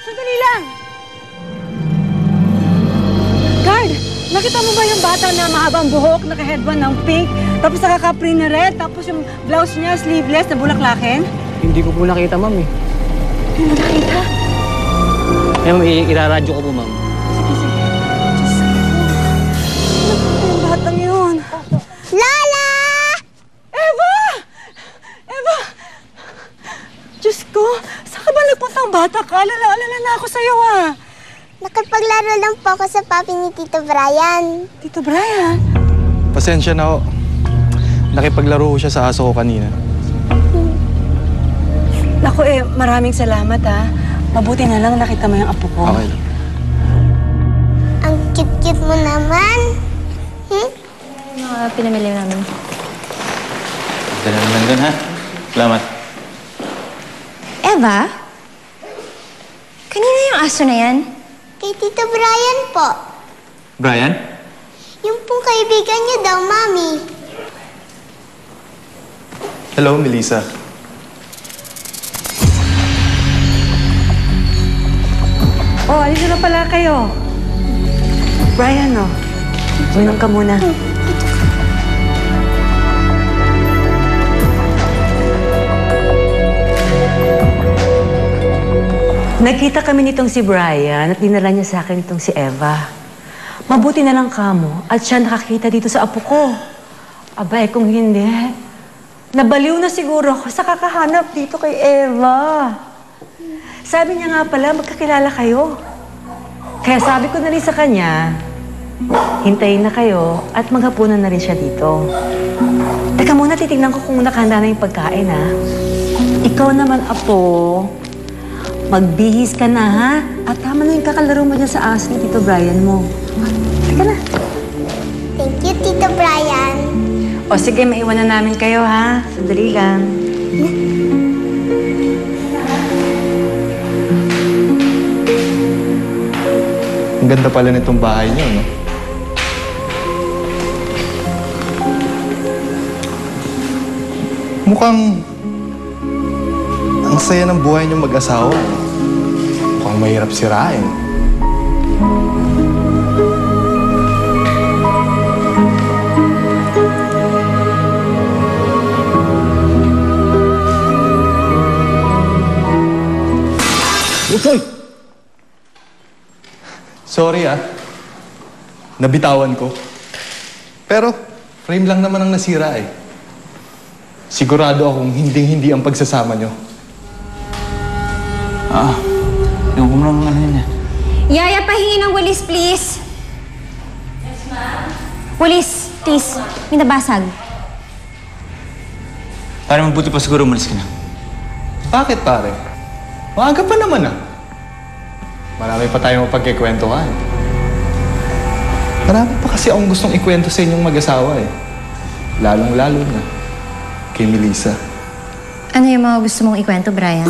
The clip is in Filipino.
Sandali lang! Guard! Nakita mo ba yung bata na mahabang buhok, naka-headband ng pink, tapos naka-capri na red, tapos yung blouse niya sleeveless na bulaklakin? Hindi ko po nakita, ma'am eh. Hindi mo nakita? Ma'am, iraradyo ko po, ma'am. Sige, sige. Diyos ko. Ano ba yung batang yun? Lola! Eva! Eva! Diyos ko, saan ka ba nagpunta ang bata ka? Alala na ako sa'yo, ah. Nakipaglaro lang po ako sa papi ni Tito Brian. Tito Brian? Pasensya na ho. Nakipaglaro ho siya sa aso ko kanina. Naku maraming salamat, ah. Mabuti na lang nakita mo yung apo ko. Okay lang. Ang cute-cute mo naman. Pinamili namin. Dala naman dun, ha? Salamat. Eva? Kanina yung aso na yan? Kay Tito Brian po. Brian? Yung pong kaibigan niya daw, Mami. Hello, Melissa. Oh, alis na pala kayo. Brian, oh. Uminom ka muna. Nakita kami nitong si Brian at dinala niya sa akin itong si Eva. Mabuti na lang kamo at siya nakakita dito sa apo ko. Abay, kung hindi, nabaliw na siguro ako sa kakahanap dito kay Eva. Sabi niya nga pala, magkakilala kayo. Kaya sabi ko na rin sa kanya, hintayin na kayo at maghapunan na rin siya dito. Teka muna, titignan ko kung nakahanda na yung pagkain, ha? Ikaw naman, apo, magbihis ka na, ha? At tama na yung kakalaro mo dyan sa aso ni Tito Brian mo. Teka na. Thank you, Tito Brian. O sige, maiwan na namin kayo, ha? Sandali lang. Ang ganda pala nitong bahay niyo, no? Mukhang... ang saya ng buhay niyo mag-asawa. Mukhang mahirap sirain. Utoy! Sorry, ah. Nabitawan ko. Pero, frame lang naman ang nasira, eh. Sigurado akong hinding-hindi ang pagsasama niyo. Yung ko lang ano yun, Yaya, pahingi ng walis, please. Yes, ma'am. Walis, please. May nabasag. Para mabuti pa siguro umalis ka na. Bakit, pare? Maaga pa naman, ah. Marami pa tayong mapagkikwentuhan. Marami pa kasi akong gustong ikwento sa inyong mag-asawa, eh. Lalong-lalo na kay Melissa. Ano yung mga gusto mong ikwento, Brian?